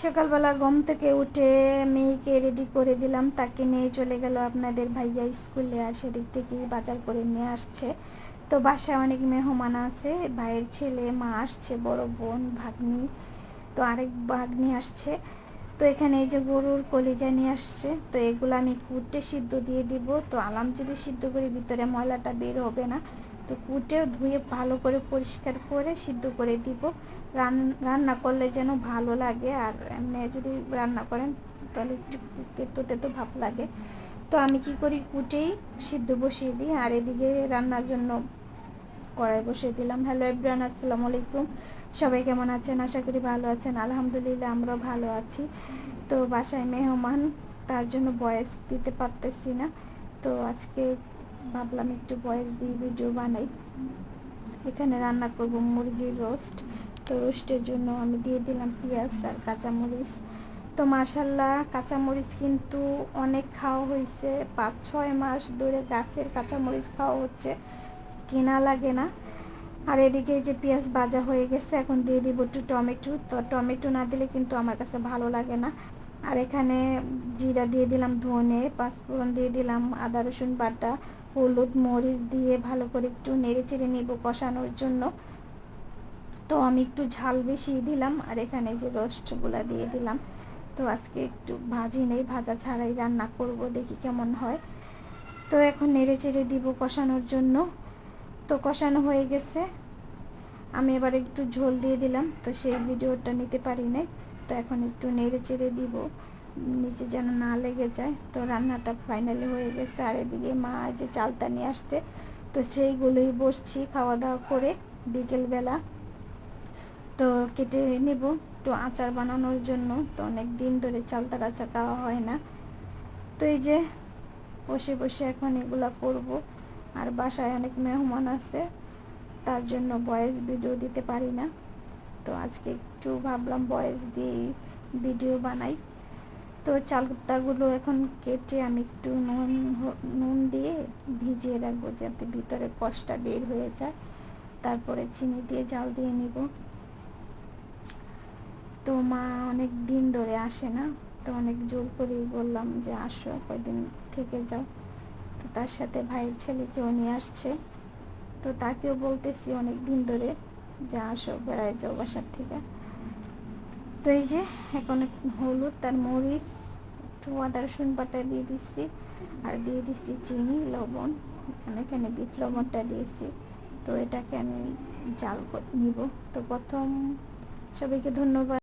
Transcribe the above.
সকালবেলা ঘুম থেকে উঠে মেয়েকে রেডি করে দিলাম, তাকে নিয়ে চলে গেল আপনাদের ভাইয়া স্কুলে। আর সেদিক থেকেই বাজার করে নিয়ে আসছে। তো বাসায় অনেক মেহমান আছে, ভাইয়ের ছেলে, মা আসছে, বড় বোন, ভাগ্নি, তো আরেক ভাগ্নি আসছে। তো এখানে এই যে গরুর কলিজা নিয়ে আসছে, তো এগুলো আমি কুটে সিদ্ধ দিয়ে দিব। তো আলাম যদি সিদ্ধ করি ভিতরে ময়লাটা বের হবে না, তো কুটে ধুয়ে ভালো করে পরিষ্কার করে সিদ্ধ করে দিব। রান্না করলে যেন ভালো লাগে, আর এমনি যদি রান্না করেন তাহলে একটু তেতো তেতো ভাব লাগে। তো আমি কি করি, কুটেই সিদ্ধ বসিয়ে দিই। আর এদিকে রান্নার জন্য কড়াই বসিয়ে দিলাম। হ্যালো এভরিওয়ান, আসসালামু আলাইকুম। সবাই কেমন আছেন? আশা করি ভালো আছেন। আলহামদুলিল্লাহ আমরাও ভালো আছি। তো বাসায় মেহমান, তার জন্য ভয়েস দিতে পারতেছি না। তো আজকে ভাবলাম একটু ভয়েস দিয়ে ভিডিও বানাই। এখানে রান্না করব মুরগির রোস্ট। তো রোস্টের জন্য আমি দিয়ে দিলাম পেঁয়াজ আর কাঁচামরিচ। তো মাশাল্লাহ কাঁচামরিচ কিন্তু অনেক খাওয়া হয়েছে, 5-6 মাস ধরে গাছের কাঁচামরিচ খাওয়া হচ্ছে, কেনা লাগে না। আর এদিকে যে পেঁয়াজ ভাজা হয়ে গেছে, এখন দিয়ে দিব একটু টমেটো। তো টমেটো না দিলে কিন্তু আমার কাছে ভালো লাগে না। আর এখানে জিরা দিয়ে দিলাম, ধনে, পাঁচফোড়ন দিয়ে দিলাম, আদা রসুন বাটা, হলুদ, মরিচ দিয়ে ভালো করে একটু নেড়ে চেড়ে নেব কষানোর জন্য। তো আমি একটু ঝাল বেশি দিলাম। আর এখানে যে রোস্টগুলা দিয়ে দিলাম। তো আজকে একটু ভাজি নেই, ভাজা ছাড়াই রান্না করব, দেখি কেমন হয়। তো এখন নেড়ে চেড়ে দিব কষানোর জন্য। তো কষানো হয়ে গেছে, আমি এবার একটু ঝোল দিয়ে দিলাম। তো সেই ভিডিওটা নিতে পারি নাই। তো এখন একটু নেড়ে চেড়ে দিব, নিচে যেন না লেগে যায়। তো রান্নাটা ফাইনালি হয়ে গেছে। আর এদিকে মা যে চালটা নিয়ে আসতে, তো সেইগুলোই বসছি খাওয়া দাওয়া করে বিকেলবেলা। তো কেটে নেব একটু আচার বানানোর জন্য। তো অনেক দিন ধরে চালতার আচার খাওয়া হয় না। তো এই যে বসে বসে এখন এগুলা করব। আর বাসায় অনেক মেহমান আছে, তার জন্য ভয়েস ভিডিও দিতে পারি না। তো আজকে একটু ভাবলাম ভয়েস দিয়ে ভিডিও বানাই। তো চালতাগুলো এখন কেটে আমি একটু নুন দিয়ে ভিজিয়ে রাখবো, যাতে ভিতরে কষটা বের হয়ে যায়। তারপরে চিনি দিয়ে জাল দিয়ে নিব। তো মা অনেক দিন ধরে আসে না, তো অনেক জোর করেই বললাম যে আসো, কয়দিন থেকে যাও। তো তার সাথে ভাইয়ের ছেলেকেও নিয়ে আসছে। তো তাকেও বলতেছি অনেক দিন ধরে যে আসো, বেড়ায় যাও বাসার থেকে। তো এই যে এখন হলুদ আর মরিচ, একটু আদা রসুন বাটা দিয়ে দিচ্ছি। আর দিয়ে দিচ্ছি চিনি, লবণ। আমি এখানে বিট লবণটা দিয়েছি। তো এটাকে আমি জাল করে নিব। তো প্রথম সবাইকে ধন্যবাদ।